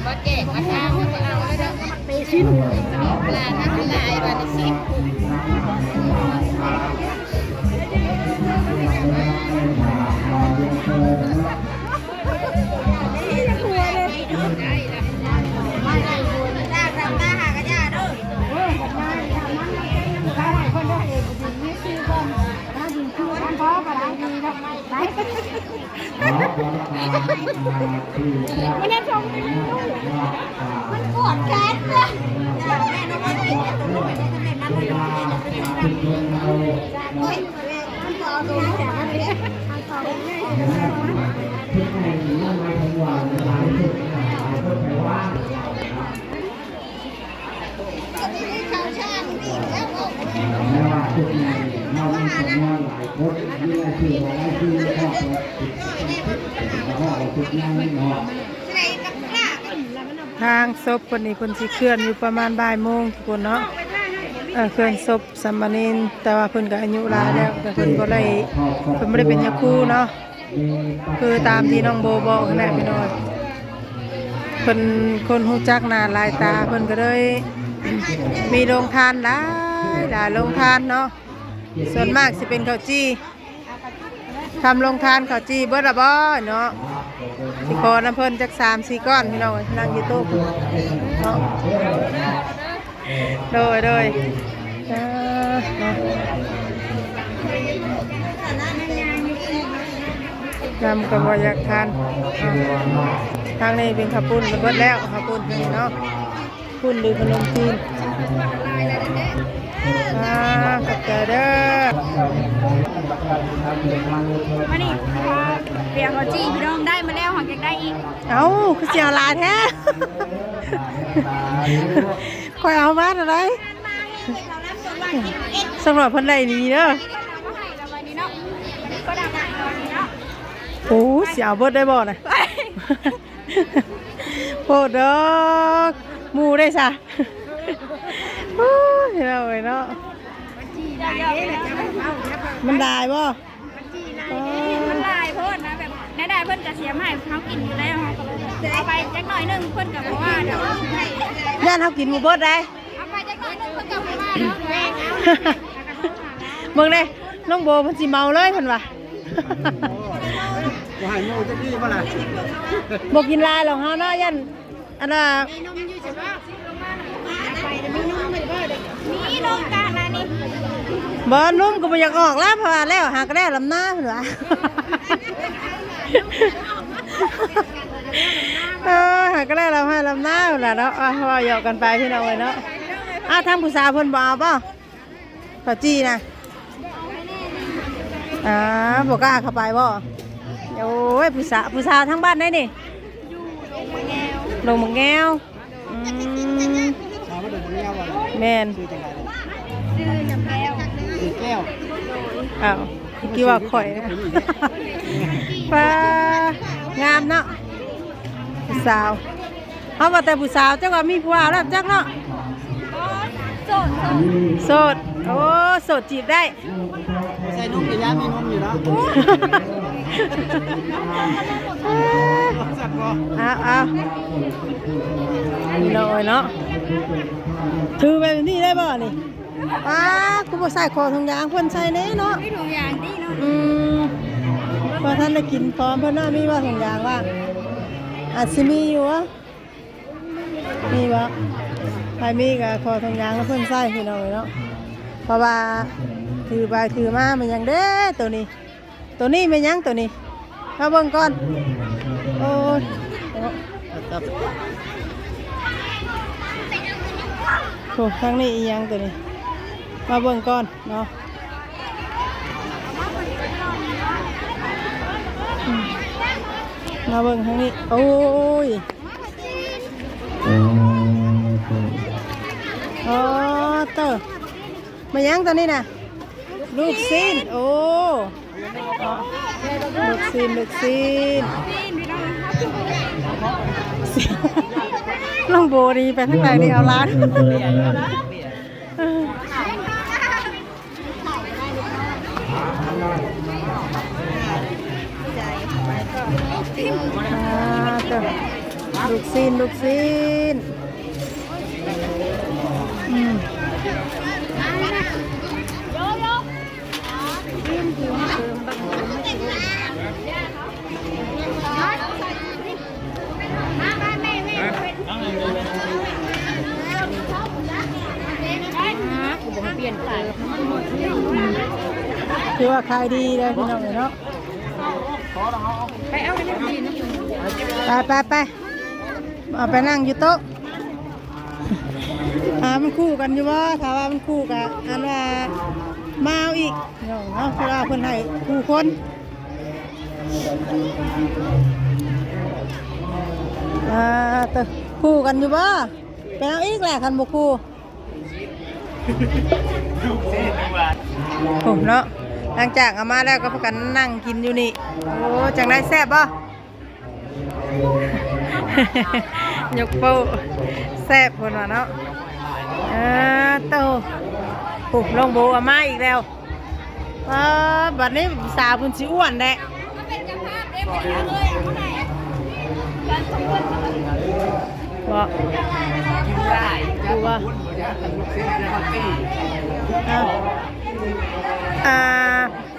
มาแกะมาทางมาเอาแล้วเด้อเตะชิ้นเวลาถ้าเป็นลายแบบนี้มันน่าชมเลยมันปวดแขนเลยแม่น้องไม่ติดแม่ตัวน้อยแม่มันเลยโอ้ยมันต่อตัวแขนเลยมันต่อเลยข้าวช่างนี่แล้วก็ไม่ว่าทุกในเราไม่ทำงานหลายคนนี่แหละคืออะไรคือข้อทางศพคนนี้คนสิเคลื่อนอยู่ประมาณบ่ายโมงทุกคนเนาะเคลื่อนศพสัมมานินแต่ว่าเพิ่นก็อายุหลายแล้วแต่เพิ่นบ่ได้เป็นยาคูเนาะคือตามที่น้องโบบอกนั่นแหละพี่น้อยเพิ่นคนฮู้จักหน้าหลายตาเพิ่นก็เลยมีโรงทานหลายโรงทานเนาะส่วนมากสิเป็นข้าวจี้ทำโรงทานข้าวจี้เบิดละบ่เนาะสิขอน้ำเพิ่นจัก3-4 ก้อนพี่น้องนั่งอยู่โต๊ะเนาะโดยนำกระบอกอยากทานทางนี้เป็นข้าวปุ้นเบิดแล้วข้าวปุ้นนี่เนาะปุ้นหรือขนมจีนกับเจอเด้อมานี่เปียกเขาจี้พี่น้องได้มาแล้วหักยังได้อีกเอ้าคือเสียลาแท้คอยเอามาอะไรสำหรับเพิ่นได้นี่เด้อโอ้เสียเบิดได้บ่น่ะโพดดอกหมูได้ซะโอ้ยเราไว้เนาะมันได้บ่มันลายเพิ่นนะแบบได้เพิ่นจะเสียให้เขากินอยู่แล้วเอาไปจักหน่อยนึงเพิ่นกับว่าเดี๋ยวย่านเขากินหมูเบิดได้เอาไปจักหน่อยนึงเพิ่นกับว่าเนาะเบิ่งเด้น้องโบเพิ่นสิเมาเลยเพิ่นว่าบ่ให้หมูจักนี่บ่ล่ะบ่กินลายหรอกเฮาเนาะย่านอันน่ะมีนมอยู่ใช่ป่ะไปมีนมเลยบ่มีนมกันนะนี่บ่นุ่มก็บ่อยากออกแล้วเพราะว่าแล้วหาก็ได้ลำหน้าเพิ่นว่าหาก็ได้ลำให้ลำหน้าเพิ่นล่ะเนาะว่าหยอกกันไปพี่น้องเอ้ยเนาะทางผู้สาวเพิ่นบ่เอาบ่ข้าวจี้น่ะบ่กล้าเข้าไปบ่โอ้ยผู้สาวทั้งบ้านได้นี่ลงมะแก้วแม่นซื้อจำแก้วแก้วอ้าวกี่ว่าข่อยนะปลางามเนาะผู้สาวเขาว่าแต่ผู้สาวจังว่ามีผู้สาวแล้วจังเนาะโสดโอ้โสดจีบได้ใส่นมกี่ยามีนมอยู่เนาะสักบ่เอาหน่อยเนาะถือแบบนี้ได้บ่นี่กูบ่ใส่คอถุงยางเพิ่นใส่เน่เนาะไม่ถุงยางนี่เนาะพอท่านได้กินพร้อมเพิ่นน่ามีว่าถุงยางว่าอาจสิมีอยู่วะมีบ่ใครมีก็คอถุงยางเพิ่นใส่พี่น้องเนาะเพราะว่าถือไปถือมามันยังเด้ตัวนี้มันยังตัวนี้มาเบิ่งก่อนโอ้ยโอ้ทางนี้อีหยังตัวนี้มาเบิ่งก่อนเนาะมาเบิ่งทางนี้โอ้ยโอ้ย เตอร์มายังตอนนี้น่ะลูกซีนโอ้ลูกซีนน้องโบดีไปทั้งไหนนี่เอาร้านลูกซีนคือว่าขายดีเลยพี่น้องเนาะไปเอาไปเอาไปนั่งอยู่โต๊ะมันคู่กันอยู่ว่าถ้าว่ามันคู่กันอันว่ามาเอาอีกเนาะเพราะว่าคนไทยคู่คนแต่คู่กันอยู่ว่าไปเอาอีกแหละคันบุคู่ผมเนาะหลังจากเอามาแล้วก็พากันนั่งกินอยู่นี่โอ้จังได้แซ่บป่ะ ยกโป้แซ่บคนว่าเนาะโตปุ๊บลงโบอามาอีกแล้วบัดนี้สาวคุณชิอ้วนแหละบอกดูว่า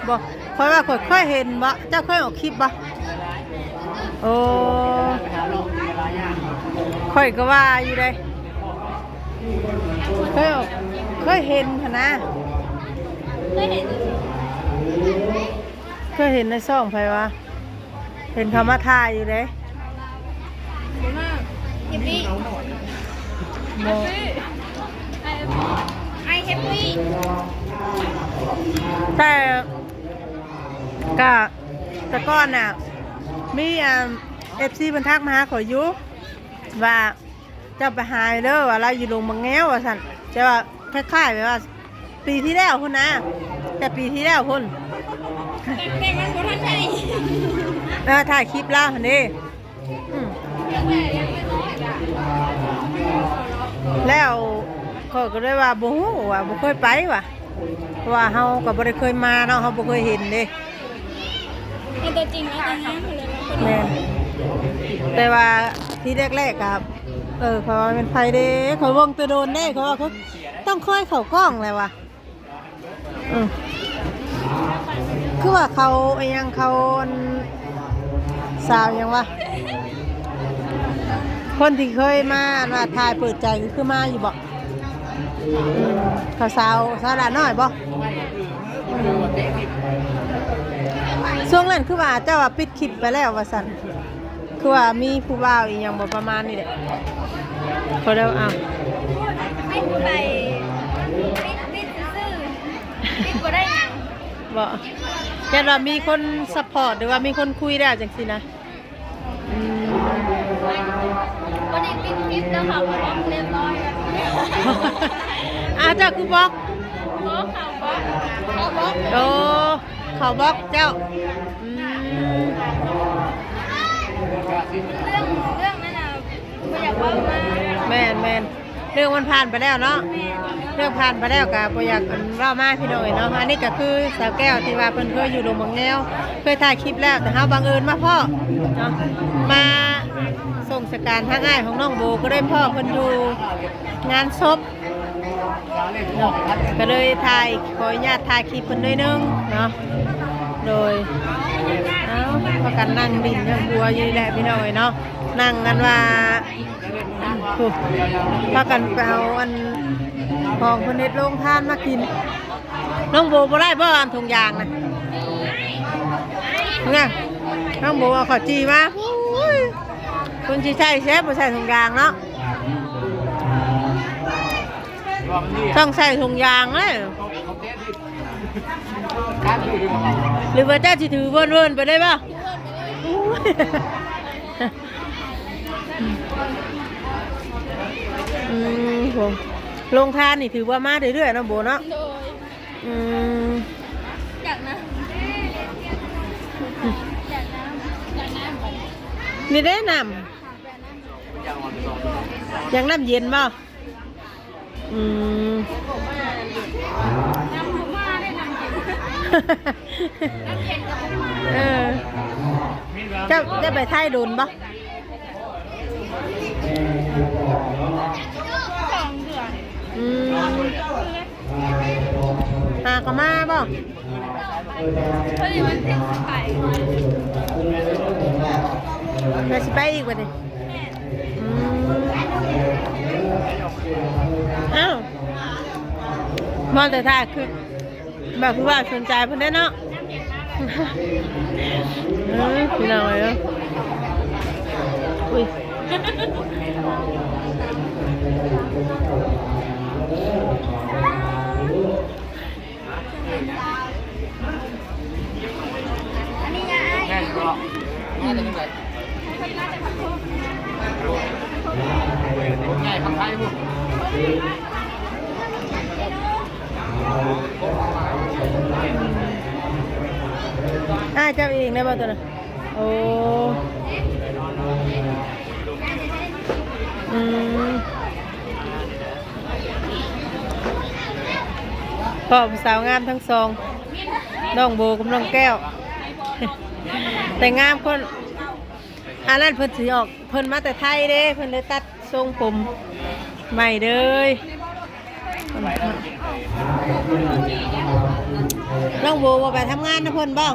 บอกเพราะว่าค่อยเห็นบ่เจ้าค่อยออกคลิปบ่โอ้ค่อยก็ว่าอยู่เลยเคยเห็นนะเคยเห็นในช่องไผวะเห็นเขามาถ่ายอยู่เลยไอแฮปปี้แต่ก้อนน่ะมีFC บรรทักมาหาขอยุว่าจะไปหายเด้อว่าเราอยู่ลงบางแง้วว่าสั่นจะว่าคล้ายๆแบบว่าปีที่แล้วคุณนะแต่ปีที่แล้วคุณแต่มันบ่ทันได้ถ่ายคลิปแล้วนี่แล้วเขาก็เลยว่าบ่ฮู้ว่าบ่เคยไปว่ะเพราะว่าเฮาก็บ่ได้เคยมาเนาะเฮาบ่เคยเห็นเด้ตัวจริงแล้วแต่งงานเลยแม่แต่ว่าที่แรกๆครับเขาเป็นไฟเด้เขาวงตัวโดนแน่เขาว่าเขาต้องค่อยเข่ากล้องเลยว่ะคือว่าเขายังเขาสาวยังวะคนที่เคยมาถ่ายเปิดใจคือมาอยู่บ่เขาสาวหลานน้อยบ่ช่วงนั้นคือว่าเจ้าว่าปิดคลิปไปแล้วว่าสั่นคือว่ามีผู้บ่าวอีกอย่างบ่ประมาณนี้แหละพอแล้วไม่ไปปิดซื่อปิดบ่ได้ยังบ่แต่ว่ามีคนซัพพอร์ตหรือว่ามีคนคุยแล้วจังซี่นะบ่ได้ปิดคลิปแล้วค่ะบล็อกเรียบร้อยเจ้าคือบล็อกเขาบล็อกโอ้เขาบล็อกเจ้าเรื่องนั้นน่ะไม่อยากว่ามาแม่นเรื่องมันผ่านไปแล้วเนาะเรื่องผ่านไปแล้วก็บ่อยากเล่ามาพี่น้อยเนาะอันนี้ก็คือสาวแก้วที่ว่าเพิ่นเคยอยู่โรงบางแนวเคยถ่ายคลิปแล้วแต่เฮาบังเอิญมาพ่อเนาะมาส่งสการทางอ้ายของน้องโบก็ได้พ่อเพิ่นอยู่งานศพก็เลยถ่ายขออนุญาตถ่ายคลิปเพิ่นด้วยนึงเนาะโดยพากันนั่งดินยังบัวอยู่แหละพี่น้อยเนาะนั่งกันว่าพากันไปเอาอันของคนเน็ตลงทานมากินน้องโบบ่ได้บ่อันถุงยางนะเนี่ยน้องโบเอาขอจีมาคุณจีใช่เชฟบ่ใส่ถุงยางเนาะต้องใส่ถุงยางเลยหรือว่าเจ้าจะถือเวินไปได้ป่ะผม ลงทานนี่ถือว่ามาเรื่อยๆเนาะโบเนาะ โดย อืม อยากนะอยากน้ำอยากน้ำก่อน นี่ได้น้ำยังน้ำเย็นบ่อืม น้ำบุมาได้น้ำเย็นน้ำเย็นกับบุมา เออเจ้าได้ไปไทยโดนบ่ 2 เดือน อืมหากะมาบ่ พอดีมันเต็มไป เดี๋ยวสิไปอีกบ่ดิอืมอ้าวมองแต่ท่าคือแบบคือว่าสนใจเพิ่นได้เนาะพี่น้องเอ้ยอุ้ย อันนี้ยาไอ้ ง่ายก็ง่ายแต่ยังไงง่ายทำไทยพุ่ง เจ้าเองได้ป่ะตัวน่ะโอ้อืมพ่อผู้สาวงามทั้งสองน้องโบกับน้องแก้ว แต่งามคนอันนั้นเพิ่นสีออกเพิ่นมาแต่ไทยเด้เพิ่นเลยตัดทรงผมใหม่เลยน้องโบว่าไปทำงานนะเพิ่นบ่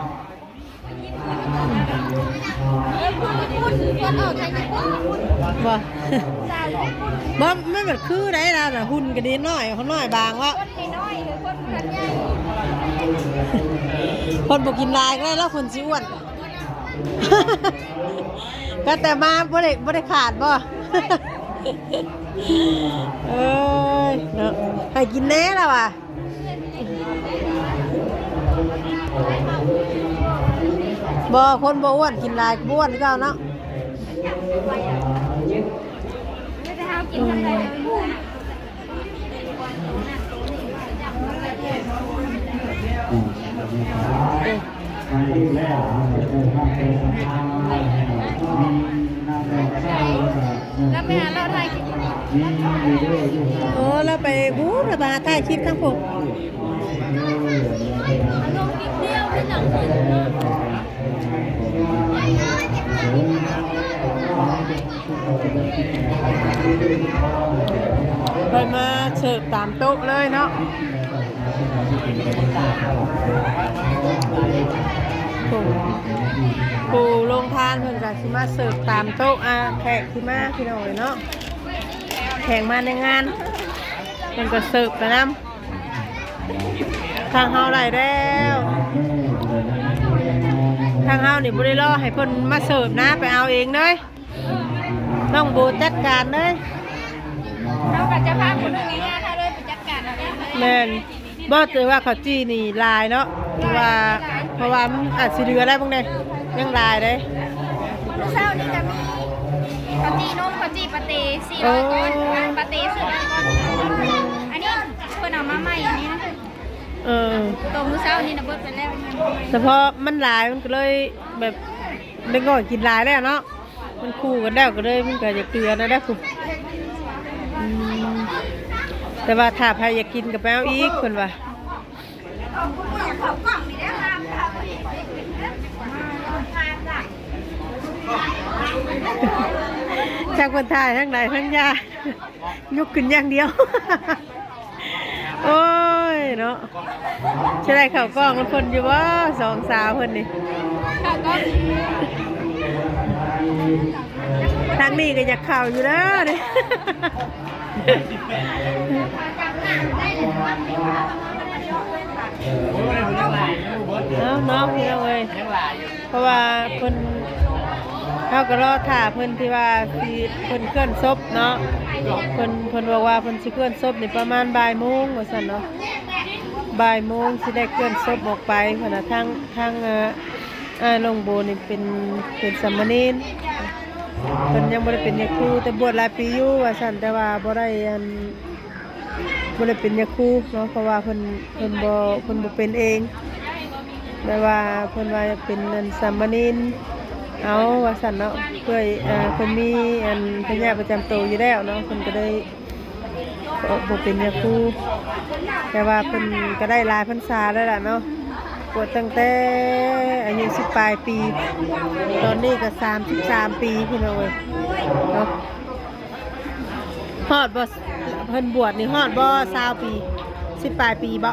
คนออกใครจะพูด บ่ บ่ไม่แบบคือได้แล้วน่ะหุ่นก็ดีน้อยเขาน้อยบางวะ คนน้อยหรือคนขนาดใหญ่ คนบ่กินลายก็ได้แล้วคนสิอ้วน ก็แต่มาบ่ได้ขาดบ่ เอ้ยเนาะให้กินแน่แล้วว่ะบ่คนบ่อ้วนกินลายก็บ่อ้วนคือเก่าเนาะ ไม่ได้ห้ามกินอะไรเลย แล้วไปหาเราไทยกิน โอ้แล้วไปบู๊ระบาดถ่ายคลิปทั้งพวก ลงนิดเดียวที่หนังคน ไปมาเสิร์ฟตามโต๊ะเลยเนาะปูลงทานเพิ่นก็สิมาเสิร์ฟตามโต๊ะแขกสิมาพี่น้อยเนาะแขกมาในงานเพิ่นก็เสิร์ฟไปนำทางเฮาได้แล้วทางเฮานี่บ่ได้รอให้เพิ่นมาเสิร์ฟนะไปเอาเองเลยน้องโบจัดการเลย เรากับจะพาคนนึงง่ายๆถ้าเลยไปจัดการอะไรเลย แม่นบ่ถือว่าเขาจี้นี่ลายเนาะเพราะว่ามันอาจสิเหลือได้บ่งเด้ยังลายเด้ วันเสาร์นี้จะมีปาตีนมปาตีปาเต้400ก้อนปาเต้400ก้อนอันนี้เพิ่นเอามาใหม่อันนี้นะ ตัวมื้อเช้านี่นะเบิดไปแล้ว เฉพาะมันหลายมันก็เลยแบบได้ก่อนกินหลายแล้วเนาะมันคู่กันแล้วก็เลยมันก็จะเกลือนะได้อคุณแต่ว่าถ้าใครอยากกินกับแป้วอีกคนว่าทางคนไทยทั้งไหนทั้งยายกขึ้นอย่างเดียว โอ้ยเนาะจะได้ข่าวกล้องมันคนอยู่ว่าสองสาวคนนี่ทางนี้ก็อยากข่าวอยู่นะเนี่ยน้องพี่น้องเอ้ยเพราะว่าเพิ่นเขาก็รอถ่าเพิ่นที่ว่าสิเพิ่นเคลื่อนศพเนาะเพิ่นบอกว่าเพิ่นสิเคลื่อนศพนี่ประมาณบ่ายโมงว่าซั่นเนาะบ่ายโมงสิได้เคลื่อนศพออกไปเพิ่นน่ะทางลงโบนี่เป็นสามเณรเพิ่นยังบ่ได้เป็นยาครูแต่บวชหลายปีอยู่ว่าซั่นแต่ว่าบ่ได้ บ่ได้เป็นยาคูเนาะเพราะว่าเพิ่นบ่เป็นเองแม่ว่าเพิ่นว่าเป็นอันสามเณรเอาว่าซั่นเนาะเพื่อเพิ่นมีอันพญาประจำตัวอยู่แล้วเนาะเพิ่นก็ได้บ่เป็นยาคูแต่ว่าเพิ่นก็ได้หลายพรรษาแล้วล่ะเนาะบวชตั้งแต่อายุ10ปลายปีตอนนี้ก็33ปีพี่น้องเอ้ยเนาะฮอดบ่เพิ่นบวชนี่ฮอดบ่20ปี10ปลายปีบ่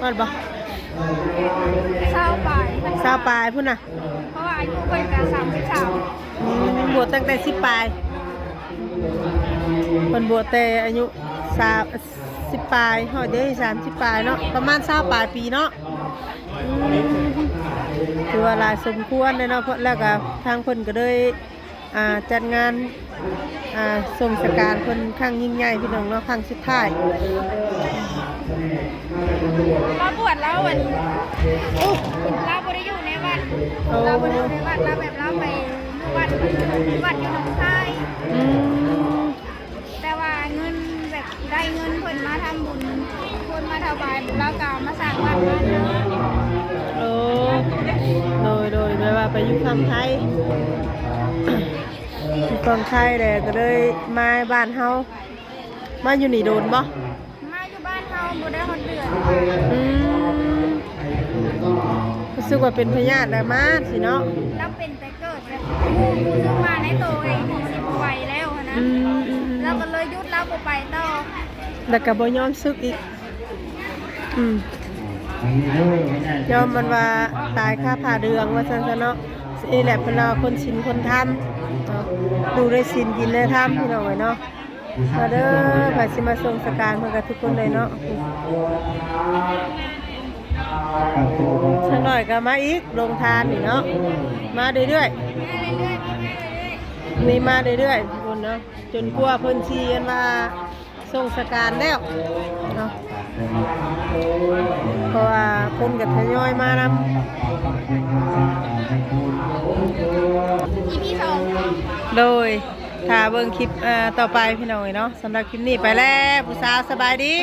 ฮอดบ่20ปลาย20ปลายพุ่นน่ะเพราะว่าอายุเพิ่นก็33บวชตั้งแต่10ปลายเพิ่นบวชแต่อายุ10ปลายฮอดเด้30ปลายเนาะประมาณ20ปลายปีเนาะคือว่าหลายสมควรเลยเนาะเพราะแล้วก็ทางเพิ่นก็เลยจัดงานส่งสการเพิ่นครั้งยิ่งใหญ่พี่น้องเนาะครั้งสุดท้ายเราบวชแล้ววันเราบ่ได้อยู่ในวัดเราบ่ได้อยู่ในวัดเราแบบเราไปวัดอยู่หนองคายแต่ว่าเงินแบบได้เงินเพิ่นมาทำบุญคนมาถวายบุญแล้วก็มาสร้างวัดบ้านเนาะโดยแปลว่าไปอยู่ฝั่งไทยอยู่ฝั่งไทยแหละก็เลยมาบ้านเฮามาอยู่นี่โดนบ่มาอยู่บ้านเฮาบ่ได้ฮอดเดือนรู้สึกว่าเป็นพยาธิแล้วมาสิเนาะเราเป็นแต่เกิดแบบมูซึ่งมาในตัวเองสิบวัยแล้วนะเราก็เลยหยุดแล้วบ่ไปต่อแล้วก็บ่ยอมซึกอีกยอมมันว่าตายค่าผ่าเดืองว่าซั่นซะเนาะนี่แหละเพิ่นว่าคนศีลคนธรรมดูได้ศีลกินได้ธรรมพี่น้องเนาะมาเด้อไปสิมาส่งสการเพื่อกับทุกคนเลยเนาะสักหน่อยก็มาอีกลงทานนี่เนาะมาเรื่อยๆนี่มาเรื่อยๆทุกคนเนาะจนกลัวเพิ่นชี้กันว่าส่งสการแล้วเนาะเพราะว่าคนก็ทยอยมานำEP 2โดยถ้าเบิ่งคลิปต่อไปพี่น้องเนาะสำหรับคลิปนี้ไปแล้วผู้สาวสบายดี